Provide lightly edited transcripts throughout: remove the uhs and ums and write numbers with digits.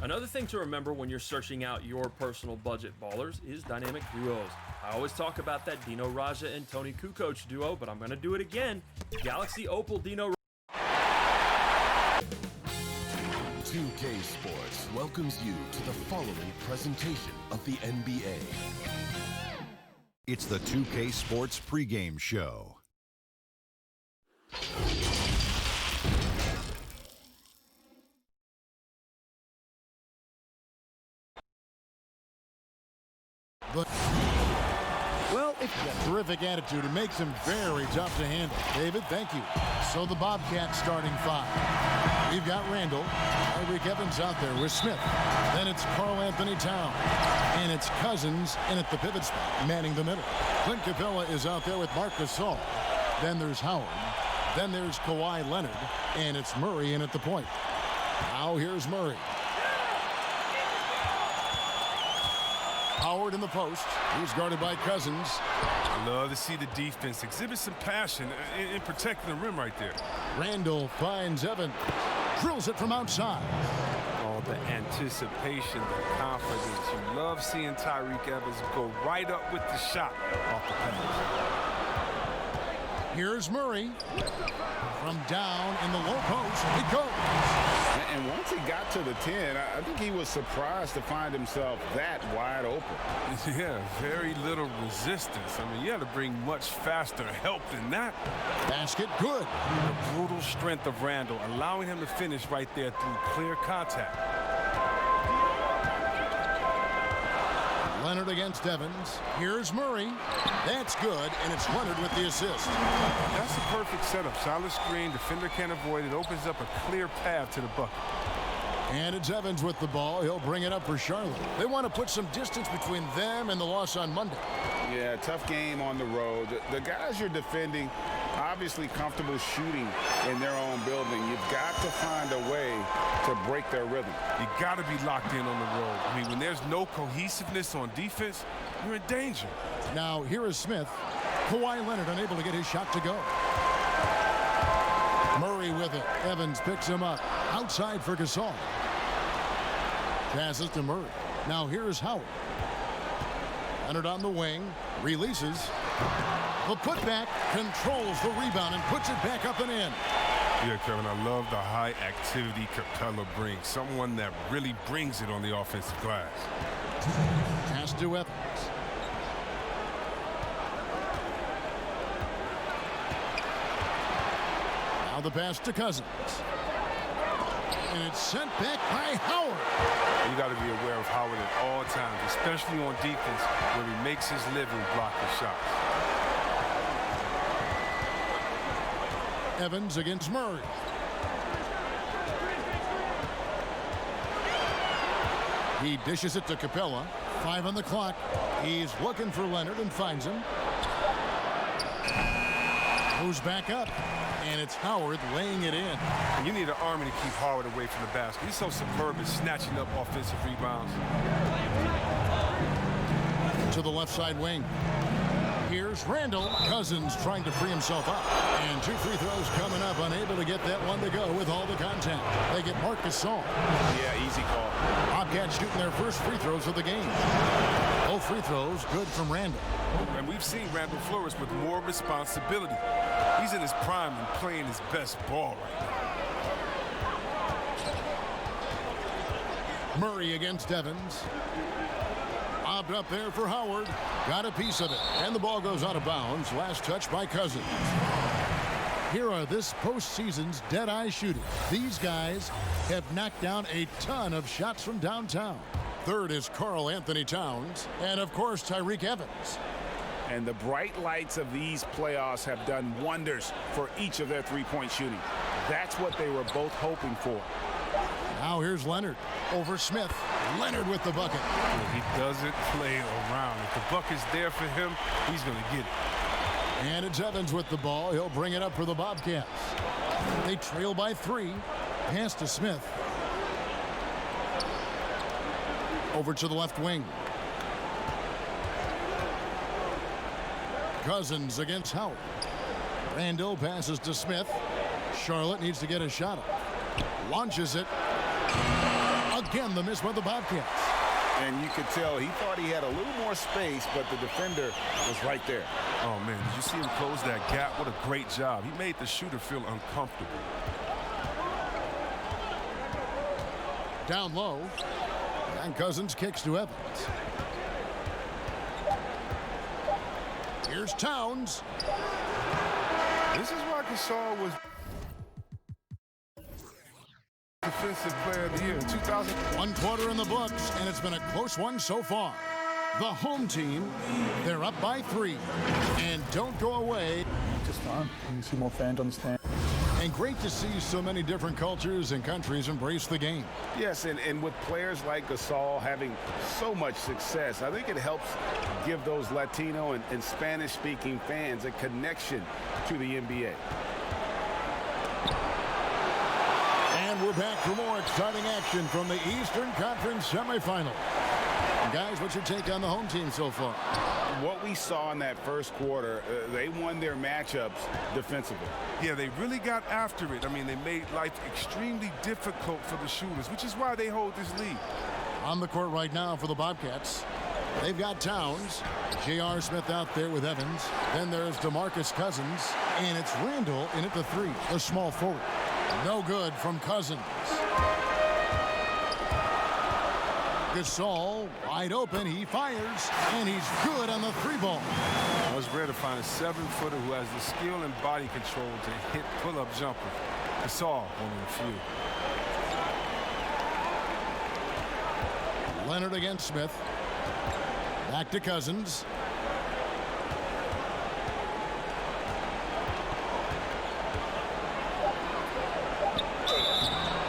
Another thing to remember when you're searching out your personal budget ballers is dynamic duos. I always talk about that Dino Raja and Tony Kukoc duo, but I'm going to do it again. Galaxy Opal Dino 2K Sports welcomes you to the following presentation of the NBA. It's the 2K Sports pregame show. Well, it's a terrific attitude. It makes him very tough to handle. David, thank you. So the Bobcats starting five. We've got Randall. Tyreek Evans out there with Smith. Then it's Karl Anthony Towns. And it's Cousins in at the pivot spot, manning the middle. Clint Capella is out there with Marc Gasol. Then there's Howard. Then there's Kawhi Leonard. And it's Murray in at the point. Now here's Murray. Howard in the post. He's guarded by Cousins. Love to see the defense exhibit some passion in protecting the rim right there. Randall finds Evans. Drills it from outside. Oh, the anticipation, the confidence. You love seeing Tyreek Evans go right up with the shot off the pass. Here's Murray. From down in the low post, it goes. And once he got to the 10, I think he was surprised to find himself that wide open. Yeah, very little resistance. I mean, you had to bring much faster help than that. Basket good. The brutal strength of Randall, allowing him to finish right there through clear contact. Leonard against Evans. Here's Murray. That's good, and it's Leonard with the assist. That's a perfect setup. Solid screen, defender can't avoid it. Opens up a clear path to the bucket. And it's Evans with the ball. He'll bring it up for Charlotte. They want to put some distance between them and the loss on Monday. Yeah, tough game on the road. The guys you're defending, obviously comfortable shooting in their own building. You've got to find a way to break their rhythm. You got to be locked in on the road. I mean, when there's no cohesiveness on defense, you're in danger. Now, here is Smith. Kawhi Leonard unable to get his shot to go. Murray with it. Evans picks him up. Outside for Gasol. Passes to Murray. Now here's Howard. Leonard on the wing. Releases. The putback controls the rebound and puts it back up and in. Yeah, Kevin, I love the high activity Capella brings. Someone that really brings it on the offensive glass. Pass to Evans. Now the pass to Cousins. And it's sent back by Howard. You got to be aware of Howard at all times, especially on defense where he makes his living blocking shots. Evans against Murray. He dishes it to Capella. 5 on the clock. He's looking for Leonard and finds him. Moves back up. And it's Howard laying it in. And you need an army to keep Howard away from the basket. He's so superb at snatching up offensive rebounds. To the left side wing. Here's Randall. Cousins trying to free himself up. And 2 free throws coming up. Unable to get that one to go with all the contact. They get Marc Gasol. Yeah, easy call. Bobcats shooting their first free throws of the game. Both free throws good from Randall. And we've seen Randall flourish with more responsibility. He's in his prime and playing his best ball right now. Murray against Evans. Lobbed up there for Howard. Got a piece of it. And the ball goes out of bounds. Last touch by Cousins. Here are this postseason's dead-eye shooters. These guys have knocked down a ton of shots from downtown. Third is Karl Anthony Towns. And, of course, Tyreek Evans. And the bright lights of these playoffs have done wonders for each of their three-point shooting. That's what they were both hoping for. Now here's Leonard over Smith. Leonard with the bucket. He doesn't play around. If the bucket's there for him, he's going to get it. And it's Evans with the ball. He'll bring it up for the Bobcats. They trail by 3. Pass to Smith. Over to the left wing. Cousins against Howard. Randall passes to Smith. Charlotte needs to get a shot up. Launches it. Again, the miss by the Bobcats. And you could tell he thought he had a little more space, but the defender was right there. Oh, man, did you see him close that gap? What a great job. He made the shooter feel uncomfortable. Down low. And Cousins kicks to Evans. Here's Towns. This is why Gasol was Defensive Player of the Year in 2000. 1 quarter in the books, and it's been a close one so far. The home team, they're up by 3. And don't go away. Just fun. You see more fans on the stand. And great to see so many different cultures and countries embrace the game. Yes, and with players like Gasol having so much success, I think it helps give those Latino and Spanish-speaking fans a connection to the NBA. And we're back for more exciting action from the Eastern Conference semifinal. Guys, what's your take on the home team so far? What we saw in that first quarter, they won their matchups defensively. Yeah, they really got after it. I mean, they made life extremely difficult for the shooters, which is why they hold this lead. On the court right now for the Bobcats, they've got Towns, J.R. Smith out there with Evans. Then there's DeMarcus Cousins, and it's Randall in at the 3, the small forward. No good from Cousins. Gasol wide open, he fires, and he's good on the 3-ball. I was rare to find a 7-footer who has the skill and body control to hit pull-up jumpers. Gasol, one of the few. Leonard against Smith. Back to Cousins.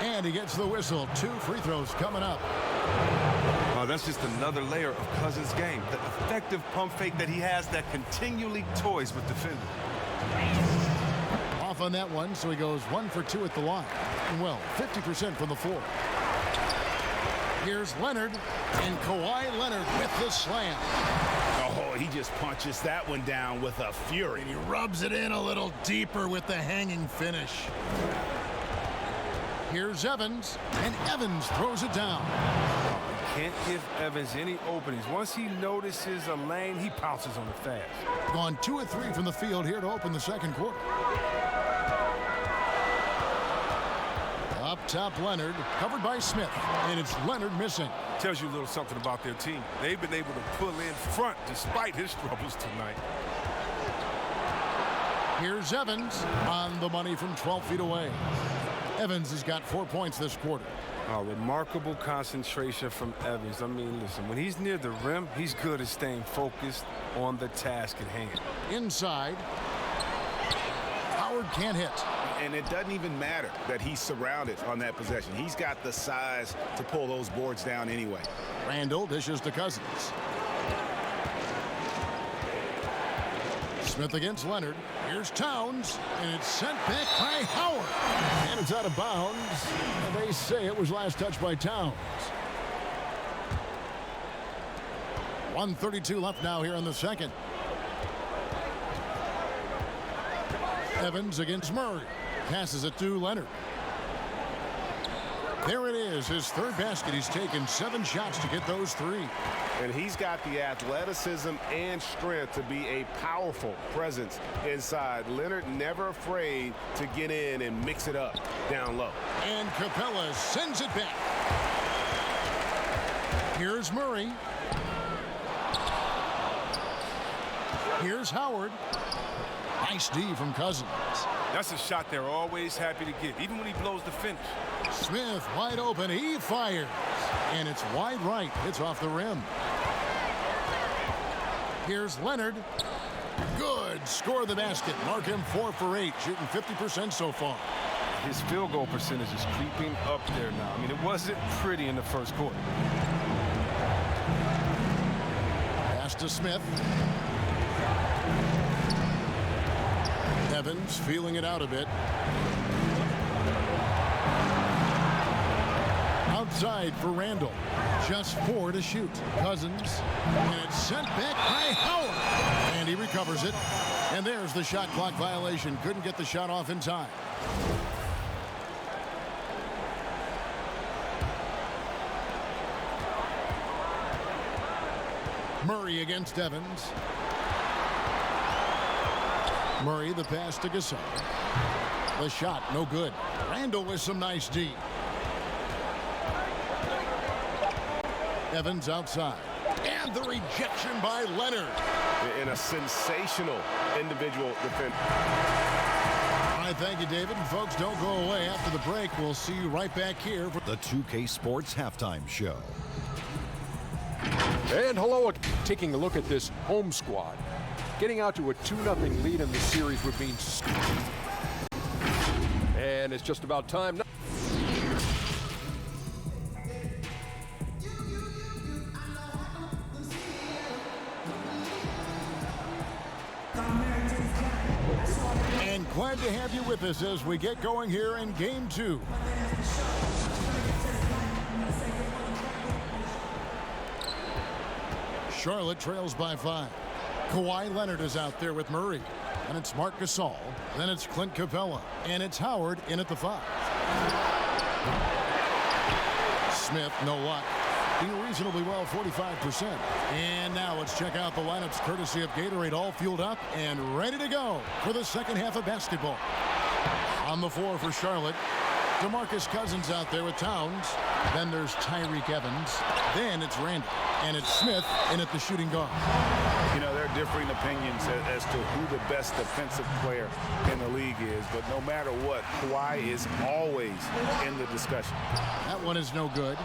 And he gets the whistle. 2 free throws coming up. That's just another layer of Cousins' game. The effective pump fake that he has that continually toys with defenders. Off on that one, so he goes 1 for 2 at the line. And well, 50% from the floor. Here's Leonard, and Kawhi Leonard with the slam. Oh, he just punches that one down with a fury. And he rubs it in a little deeper with the hanging finish. Here's Evans, and Evans throws it down. Can't give Evans any openings. Once he notices a lane, he pounces on it fast. Gone 2 of 3 from the field here to open the second quarter. Up top, Leonard, covered by Smith, and it's Leonard missing. Tells you a little something about their team. They've been able to pull in front despite his troubles tonight. Here's Evans on the money from 12 feet away. Evans has got 4 points this quarter. Remarkable concentration from Evans. I mean, listen, when he's near the rim, he's good at staying focused on the task at hand. Inside, Howard can't hit. And it doesn't even matter that he's surrounded on that possession. He's got the size to pull those boards down anyway. Randall dishes to Cousins. Smith against Leonard. Here's Towns, and it's sent back by Howard. And it's out of bounds. And they say it was last touched by Towns. 1:32 left now here in the second. Evans against Murray. Passes it to Leonard. There it is, his 3rd basket. He's taken 7 shots to get those 3. And he's got the athleticism and strength to be a powerful presence inside. Leonard never afraid to get in and mix it up down low. And Capella sends it back. Here's Murray. Here's Howard. Nice D from Cousins. That's a shot they're always happy to get, even when he blows the finish. Smith wide open. He fires. And it's wide right. It's off the rim. Here's Leonard. Good. Score the basket. Mark him 4 for 8. Shooting 50% so far. His field goal percentage is creeping up there now. I mean, it wasn't pretty in the first quarter. Pass to Smith. Evans feeling it out a bit. side for Randall. Just 4 to shoot. Cousins. And it's sent back by Howard. And he recovers it. And there's the shot clock violation. Couldn't get the shot off in time. Murray against Evans. Murray, the pass to Gasol. The shot, no good. Randall with some nice D. Evans outside. And the rejection by Leonard. In a sensational individual defense. All right, thank you, David. And folks, don't go away. After the break, we'll see you right back here for The 2K Sports Halftime Show. And hello, taking a look at this home squad. Getting out to a 2-0 lead in the series would mean... And it's just about time now. And glad to have you with us as we get going here in Game 2. Charlotte trails by 5. Kawhi Leonard is out there with Murray. And it's Marc Gasol. Then it's Clint Capella. And it's Howard in at the 5. Smith, no luck. Doing reasonably well, 45%. And now let's check out the lineups courtesy of Gatorade, all fueled up and ready to go for the second half of basketball. On the floor for Charlotte, DeMarcus Cousins out there with Towns. Then there's Tyreke Evans. Then it's Randall. And it's Smith in at the shooting guard. You know, there are differing opinions as to who the best defensive player in the league is. But no matter what, Kawhi is always in the discussion. That one is no good.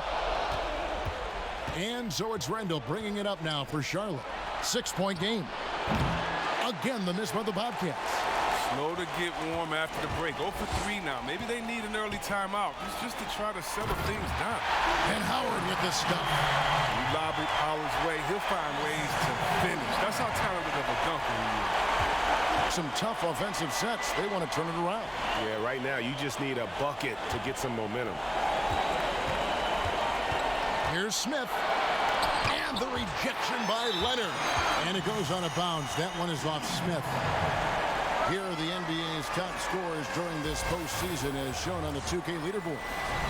And so it's Randall bringing it up now for Charlotte. 6-point game. Again, the miss by the Bobcats. Slow to get warm after the break. 0 for 3 now. Maybe they need an early timeout. It's just to try to settle things down. And Howard with the stuff. You lob it Howard's way, he'll find ways to finish. That's how talented of a dunker he is. Some tough offensive sets. They want to turn it around. Yeah, right now you just need a bucket to get some momentum. Here's Smith. And the rejection by Leonard. And it goes on a bounce. That one is off Smith. Here are the NBA's top scorers during this postseason as shown on the 2K leaderboard.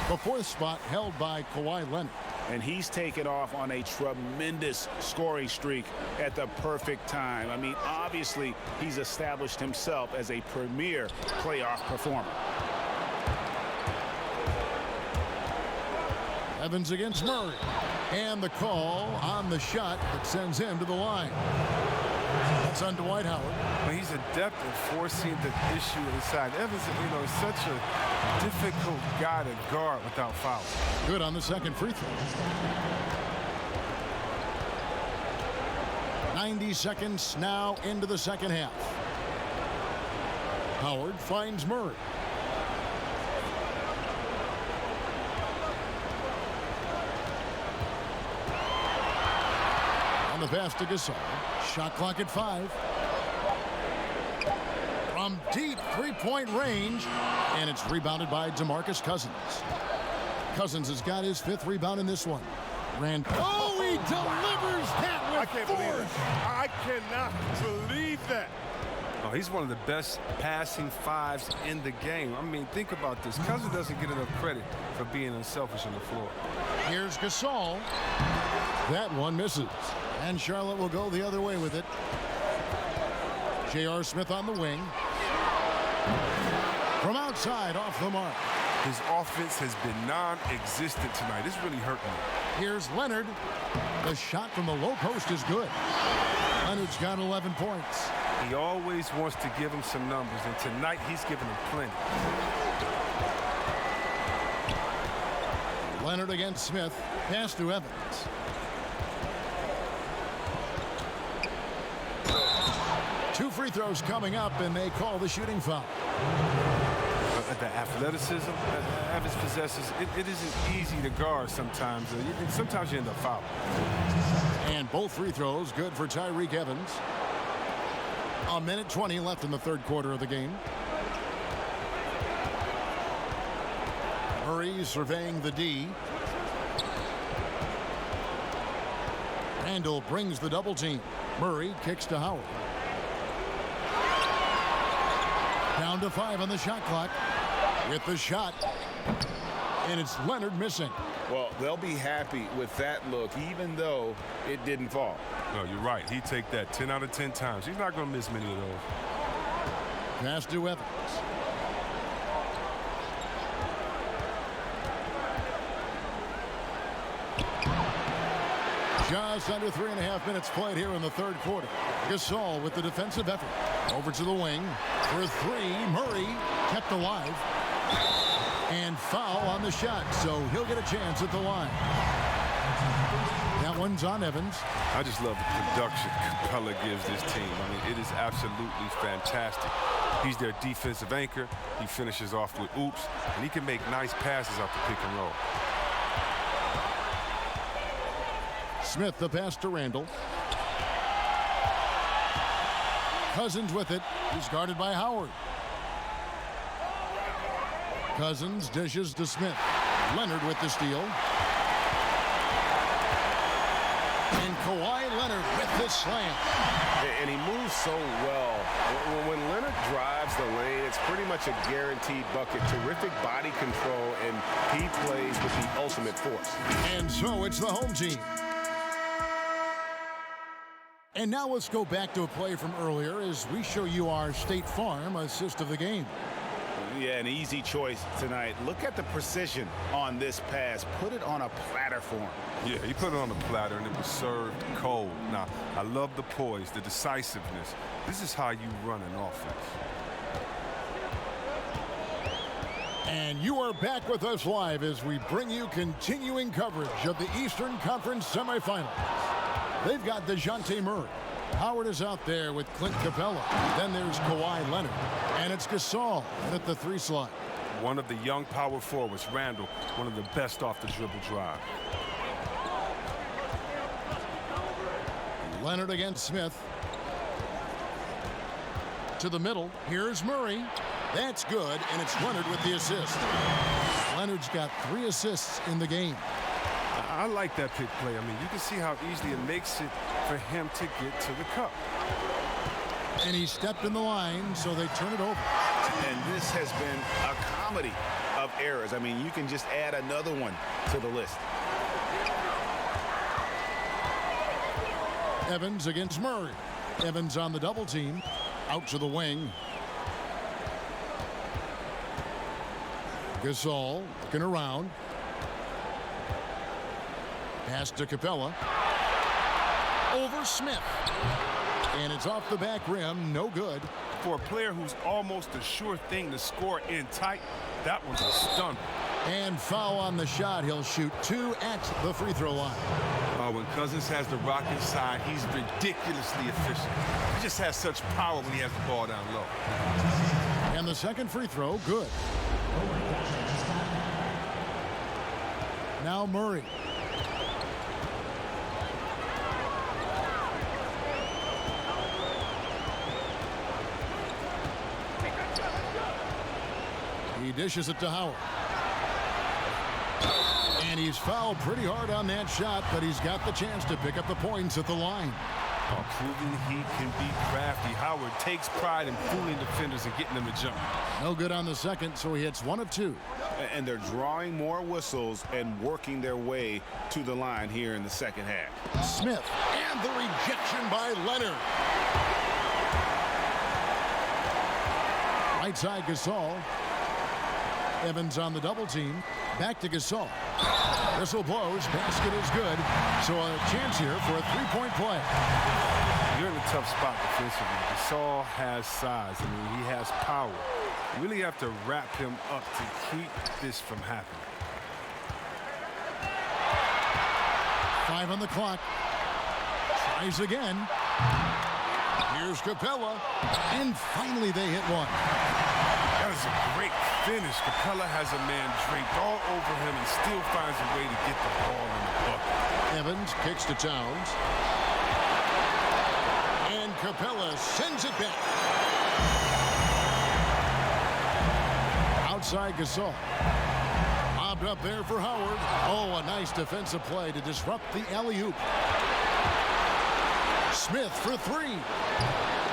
The 4th spot held by Kawhi Leonard. And he's taken off on a tremendous scoring streak at the perfect time. I mean, obviously, he's established himself as a premier playoff performer. Evans against Murray. And the call on the shot that sends him to the line. That's on Dwight Howard. Well, he's adept at forcing the issue inside. Evans, you know, is such a difficult guy to guard without fouls. Good on the second free throw. 90 seconds now into the second half. Howard finds Murray. On the pass to Gasol. Shot clock at 5. From deep three-point range. And it's rebounded by DeMarcus Cousins. Cousins has got his 5th rebound in this one. Oh, he delivers that with force. I cannot believe that. Oh, he's one of the best passing 5s in the game. I mean, think about this. Cousins doesn't get enough credit for being unselfish on the floor. Here's Gasol. That one misses. And Charlotte will go the other way with it. J.R. Smith on the wing. From outside, off the mark. His offense has been non-existent tonight. It's really hurting him. Here's Leonard. The shot from the low post is good. Leonard's got 11 points. He always wants to give him some numbers, and tonight he's giving him plenty. Leonard against Smith. Pass to Evans. Two free throws coming up, and they call the shooting foul. The athleticism Evans possesses, it isn't easy to guard sometimes. Sometimes you end up fouling. And both free throws good for Tyreke Evans. A minute 20 left in the third quarter of the game. Murray surveying the D. Randall brings the double team. Murray kicks to Howard. Down to 5 on the shot clock. With the shot. And it's Leonard missing. Well, they'll be happy with that look, even though it didn't fall. No, you're right. He'd take that 10 out of 10 times. He's not going to miss many of those. Pass to Evans. Just under 3.5 minutes played here in the third quarter. Gasol with the defensive effort. Over to the wing. For 3, Murray kept alive. And foul on the shot, so he'll get a chance at the line. That one's on Evans. I just love the production Capella gives this team. I mean, it is absolutely fantastic. He's their defensive anchor. He finishes off with oops, and he can make nice passes off the pick and roll. Smith, the pass to Randall. Cousins with it. He's guarded by Howard. Cousins dishes to Smith. Leonard with the steal. And Kawhi Leonard with the slam. And he moves so well. When Leonard drives the lane, it's pretty much a guaranteed bucket. Terrific body control, and he plays with the ultimate force. And so it's the home team. And now let's go back to a play from earlier as we show you our State Farm assist of the game. Yeah, an easy choice tonight. Look at the precision on this pass. Put it on a platter for him. Yeah, he put it on a platter, and it was served cold. Now, I love the poise, the decisiveness. This is how you run an offense. And you are back with us live as we bring you continuing coverage of the Eastern Conference semifinals. They've got DeJounte Murray. Howard is out there with Clint Capella. Then there's Kawhi Leonard. And it's Gasol at the 3 slot. One of the young power forwards, Randall, one of the best off the dribble drive. Leonard against Smith. To the middle. Here's Murray. That's good, and it's Leonard with the assist. Leonard's got 3 assists in the game. I like that pick play. I mean, you can see how easily it makes it for him to get to the cup. And he stepped in the line, so they turn it over. And this has been a comedy of errors. I mean, you can just add another one to the list. Evans against Murray. Evans on the double team. Out to the wing. Gasol looking around. Pass to Capella. Over Smith. And it's off the back rim. No good. For a player who's almost a sure thing to score in tight, that one's a stunner. And foul on the shot. He'll shoot 2 at the free throw line. When Cousins has the rock inside, he's ridiculously efficient. He just has such power when he has the ball down low. And the second free throw, good. Now Murray. He dishes it to Howard. And he's fouled pretty hard on that shot, but he's got the chance to pick up the points at the line. Proving he can be crafty. Howard takes pride in fooling defenders and getting them to jump. No good on the second, so he hits 1 of 2. And they're drawing more whistles and working their way to the line here in the second half. Smith, and the rejection by Leonard. Right side Gasol. Evans on the double team. Back to Gasol. Whistle blows. Basket is good. So a chance here for a 3-point play. You're in a tough spot defensively. Gasol has size. I mean, he has power. You really have to wrap him up to keep this from happening. 5 on the clock. Tries again. Here's Capella. And finally they hit 1. That is a great finish. Capella has a man draped all over him and still finds a way to get the ball in the bucket. Evans kicks to Towns. And Capella sends it back. Outside Gasol. Lobbed up there for Howard. Oh, a nice defensive play to disrupt the alley-oop. Smith for three.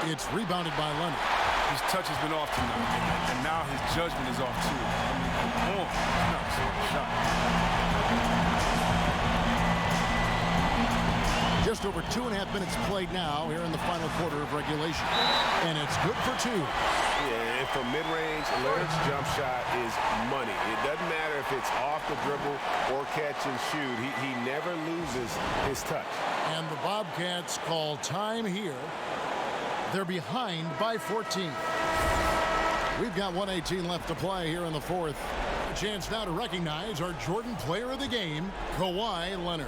It's rebounded by Leonard. His touch has been off tonight, and now his judgment is off too. I mean, come on. It's not a shot. Just over 2.5 minutes played now here in the final quarter of regulation. And it's good for two. Yeah, and from mid-range, Leonard's jump shot is money. It doesn't matter if it's off the dribble or catch and shoot. He never loses his touch. And the Bobcats call time here. They're behind by 14. We've got 1:18 left to play here in the fourth. A chance now to recognize our Jordan Player of the Game, Kawhi Leonard.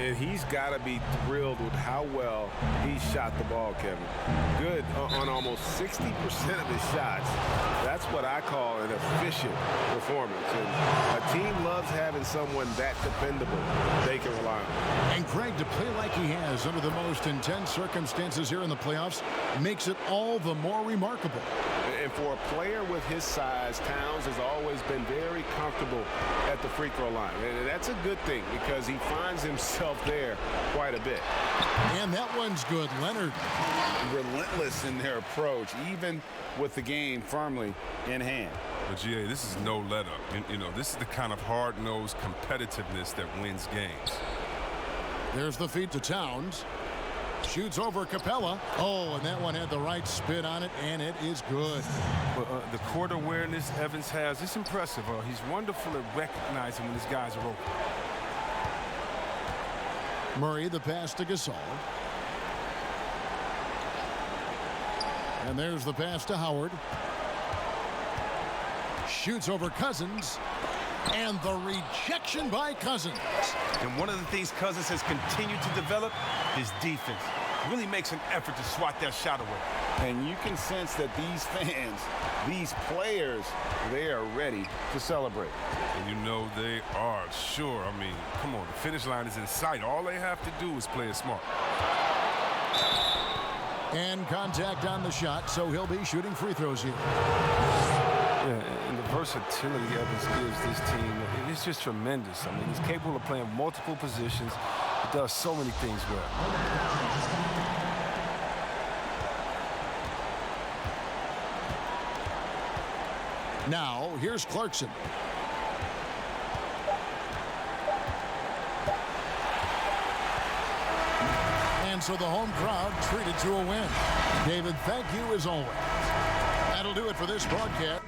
And he's got to be thrilled with how well he shot the ball, Kevin. Good on almost 60% of his shots. That's what I call an efficient performance. And a team loves having someone that dependable they can rely on. And Craig, to play like he has under the most intense circumstances here in the playoffs makes it all the more remarkable. And for a player with his size, Towns has always been very comfortable at the free throw line. And that's a good thing because he finds himself there quite a bit. And that one's good. Leonard. Relentless in their approach, even with the game firmly in hand. But, GA, this is no let-up. You know, this is the kind of hard-nosed competitiveness that wins games. There's the feed to Towns. Shoots over Capella. Oh, and that one had the right spin on it, and it is good. But the court awareness Evans has, it's impressive. He's wonderful at recognizing when his guys are open. Murray, the pass to Gasol. And there's the pass to Howard. Shoots over Cousins. And the rejection by Cousins. And one of the things Cousins has continued to develop is defense. Really makes an effort to swat that shot away. And you can sense that these fans, these players, they are ready to celebrate. And you know they are, sure. I mean, come on, the finish line is in sight. All they have to do is play it smart. And contact on the shot, so he'll be shooting free throws here. Yeah, and the versatility Evans gives this team, it's just tremendous. I mean, he's capable of playing multiple positions. He does so many things well. Now, here's Clarkson. And so the home crowd treated to a win. David, thank you as always. That'll do it for this broadcast.